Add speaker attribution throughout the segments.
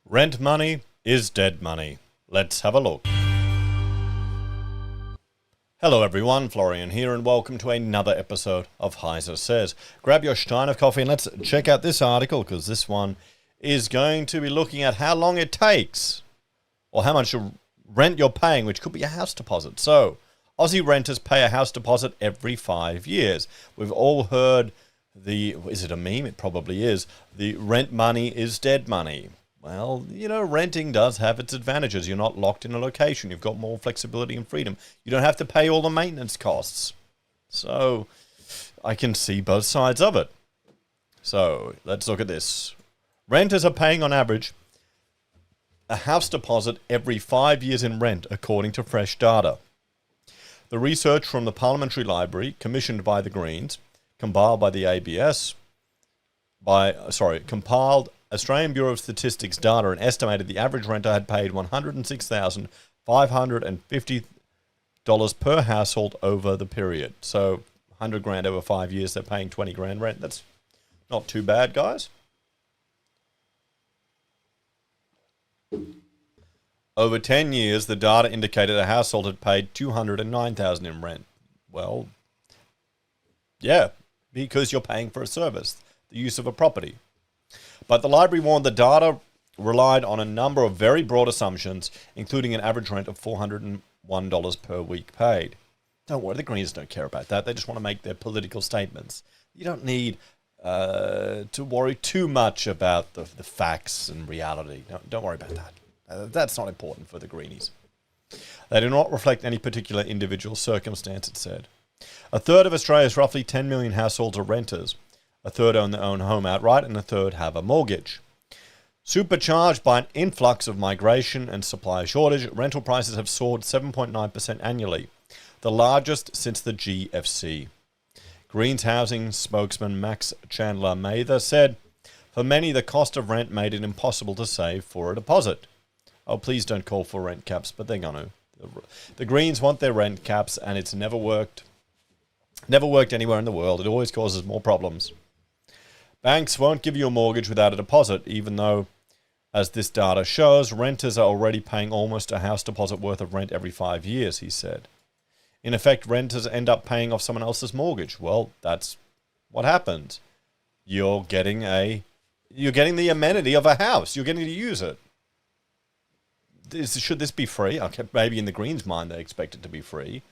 Speaker 1: Rent money is dead money. Let's have a look. Hello everyone, Florian here and welcome to another episode of Heiser Says. Grab your stein of coffee and let's check out this article because this one is going to be looking at how long it takes or how much rent you're paying, which could be a house deposit. So, Aussie renters pay a house deposit every 5 years. We've all heard is it a meme? It probably is. The rent money is dead money. Well, you know, renting does have its advantages. You're not locked in a location. You've got more flexibility and freedom. You don't have to pay all the maintenance costs. So, I can see both sides of it. So, let's look at this. Renters are paying on average a house deposit every 5 years in rent, according to fresh data. The research from the Parliamentary Library, commissioned by the Greens, compiled by the ABS, compiled Australian Bureau of Statistics data and estimated the average renter had paid $106,550 per household over the period. So 100 grand over 5 years, they're paying 20 grand rent. That's not too bad, guys. Over 10 years, the data indicated a household had paid $209,000 in rent. Well, yeah, because you're paying for a service, the use of a property. But the library warned the data relied on a number of very broad assumptions, including an average rent of $401 per week paid. Don't worry, the Greens don't care about that. They just want to make their political statements. You don't need to worry too much about the facts and reality. Don't worry about that. That's not important for the Greenies. They do not reflect any particular individual circumstance, it said. A third of Australia's roughly 10 million households are renters. A third own their own home outright, and a third have a mortgage. Supercharged by an influx of migration and supply shortage, rental prices have soared 7.9% annually, the largest since the GFC. Greens housing spokesman Max Chandler Mather said, "For many, the cost of rent made it impossible to save for a deposit." Oh, please don't call for rent caps, but they're going to. The Greens want their rent caps, and it's never worked. Never worked anywhere in the world. It always causes more problems. Banks won't give you a mortgage without a deposit, even though, as this data shows, renters are already paying almost a house deposit worth of rent every 5 years, he said. In effect, renters end up paying off someone else's mortgage. Well, that's what happens. You're getting the amenity of a house. You're getting to use it. Should this be free? Okay, maybe in the Greens' mind they expect it to be free.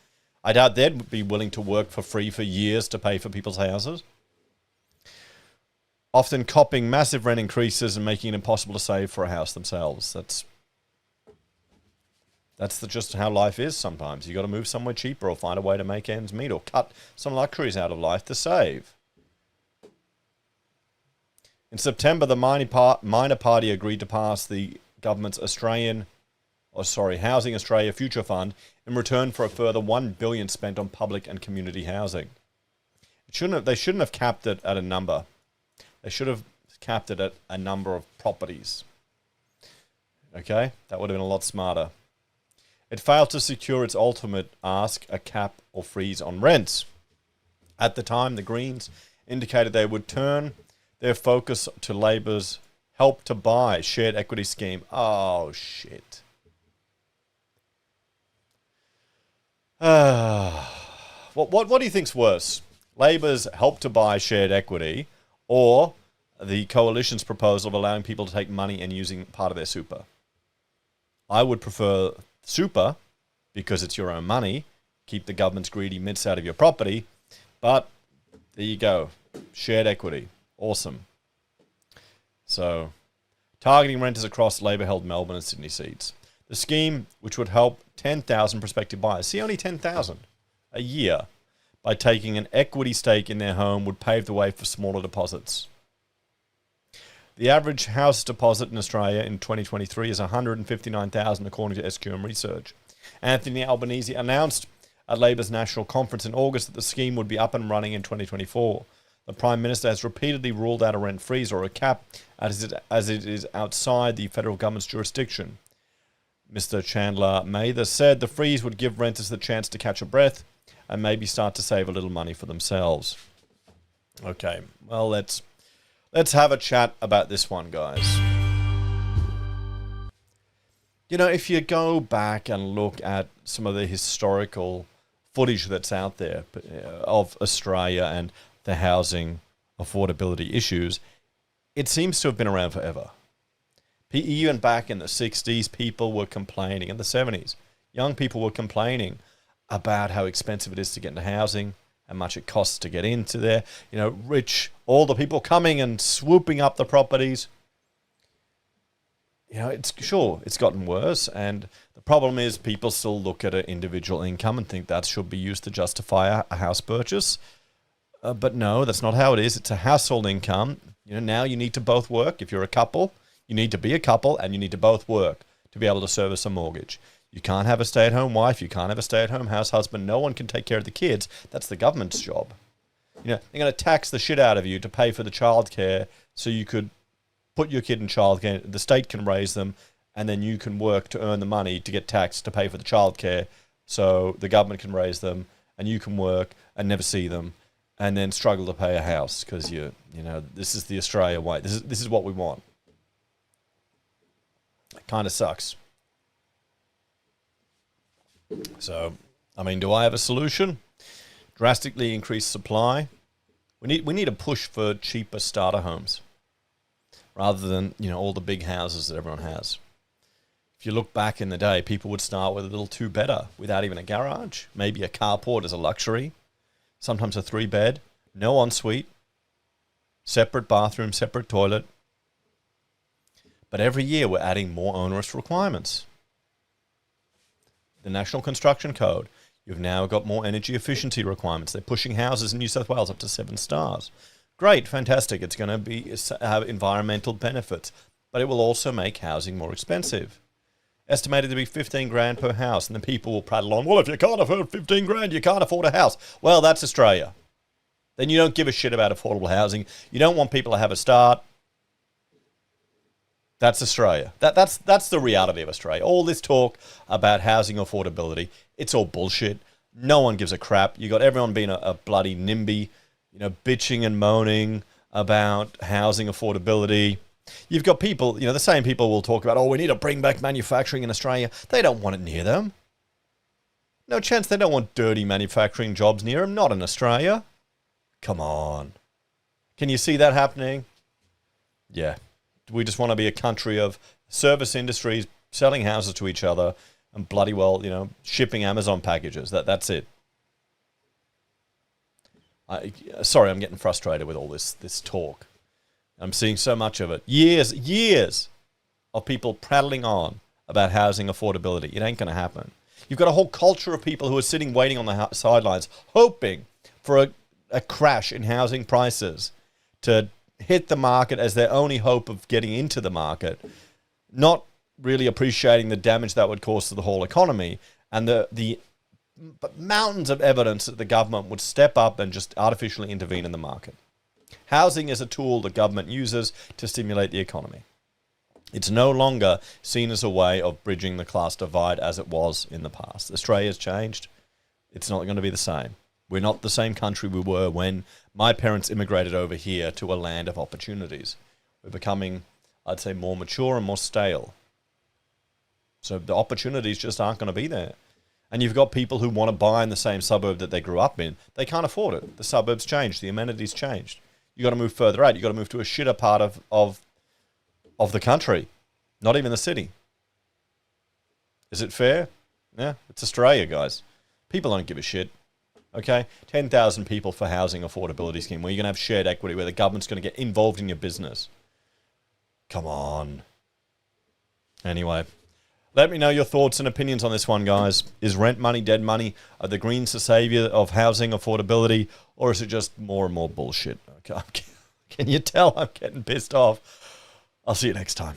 Speaker 1: I doubt they'd be willing to work for free for years to pay for people's houses. Often copping massive rent increases and making it impossible to save for a house themselves. That's just how life is sometimes. You got to move somewhere cheaper or find a way to make ends meet or cut some luxuries out of life to save. In September, the minor party agreed to pass the government's Housing Australia Future Fund in return for a further $1 billion spent on public and community housing. They shouldn't have capped it at a number. They should have capped it at a number of properties. Okay? That would have been a lot smarter. It failed to secure its ultimate ask, a cap or freeze on rents. At the time, the Greens indicated they would turn their focus to Labor's Help to Buy shared equity scheme. Oh, shit. What do you think's worse? Labor's Help to Buy shared equity or the coalition's proposal of allowing people to take money and using part of their super? I would prefer super because it's your own money. Keep the government's greedy mitts out of your property. But there you go. Shared equity. Awesome. So, targeting renters across Labor-held Melbourne and Sydney seats. The scheme, which would help 10,000 prospective buyers, see only 10,000 a year, by taking an equity stake in their home would pave the way for smaller deposits. The average house deposit in Australia in 2023 is $159,000 according to SQM research. Anthony Albanese announced at Labor's national conference in August that the scheme would be up and running in 2024. The Prime Minister has repeatedly ruled out a rent freeze or a cap as it is outside the federal government's jurisdiction. Mr. Chandler Mather said the freeze would give renters the chance to catch a breath and maybe start to save a little money for themselves. Okay, well, let's have a chat about this one, guys. You know, if you go back and look at some of the historical footage that's out there of Australia and the housing affordability issues, it seems to have been around forever. Even back in the 60s, people were complaining, in the 70s, young people were complaining about how expensive it is to get into housing, how much it costs to get into there. You know, all the people coming and swooping up the properties. You know, it's gotten worse, and the problem is people still look at an individual income and think that should be used to justify a house purchase. But no, that's not how it is. It's a household income. You know, now you need to both work. If you're a couple, you need to be a couple, and you need to both work to be able to service a mortgage. You can't have a stay-at-home wife. You can't have a stay-at-home house husband. No one can take care of the kids. That's the government's job. You know, they're going to tax the shit out of you to pay for the childcare so you could put your kid in childcare. The state can raise them, and then you can work to earn the money to get taxed to pay for the childcare so the government can raise them, and you can work and never see them, and then struggle to pay a house because you know, this is the Australia way. This is what we want. It kind of sucks. So, I mean, do I have a solution? Drastically increase supply. We need a push for cheaper starter homes rather than, you know, all the big houses that everyone has. If you look back in the day, people would start with a little two-bedder without even a garage, maybe a carport as a luxury, sometimes a 3-bed, no ensuite, separate bathroom, separate toilet. But every year we're adding more onerous requirements. The National Construction Code, you've now got more energy efficiency requirements. They're pushing houses in New South Wales up to 7 stars. Great, fantastic. It's going to have environmental benefits, but it will also make housing more expensive. Estimated to be 15 grand per house, and then people will prattle on, well, if you can't afford 15 grand, you can't afford a house. Well, that's Australia. Then you don't give a shit about affordable housing. You don't want people to have a start. That's Australia. That's the reality of Australia. All this talk about housing affordability, it's all bullshit. No one gives a crap. You got everyone being a bloody NIMBY, you know, bitching and moaning about housing affordability. You've got people, you know, the same people will talk about, oh, we need to bring back manufacturing in Australia. They don't want it near them. No chance. They don't want dirty manufacturing jobs near them. Not in Australia. Come on. Can you see that happening? Yeah. We just want to be a country of service industries selling houses to each other and bloody well, you know, shipping Amazon packages. That's it. Sorry, I'm getting frustrated with all this talk. I'm seeing so much of it. Years of people prattling on about housing affordability. It ain't going to happen. You've got a whole culture of people who are sitting waiting on the sidelines, hoping for a crash in housing prices to hit the market as their only hope of getting into the market, not really appreciating the damage that would cause to the whole economy and the mountains of evidence that the government would step up and just artificially intervene in the market. Housing is a tool the government uses to stimulate the economy. It's no longer seen as a way of bridging the class divide as it was in the past. Australia's changed. It's not going to be the same. We're not the same country we were when my parents immigrated over here to a land of opportunities. We're becoming, I'd say, more mature and more stale. So the opportunities just aren't going to be there. And you've got people who want to buy in the same suburb that they grew up in. They can't afford it. The suburbs changed. The amenities changed. You got to move further out. You got to move to a shitter part of the country, not even the city. Is it fair? Yeah, it's Australia, guys. People don't give a shit. Okay, 10,000 people for housing affordability scheme where you're going to have shared equity, where the government's going to get involved in your business. Come on. Anyway, let me know your thoughts and opinions on this one, guys. Is rent money dead money? Are the Greens the savior of housing affordability? Or is it just more and more bullshit? Okay. Can you tell I'm getting pissed off? I'll see you next time.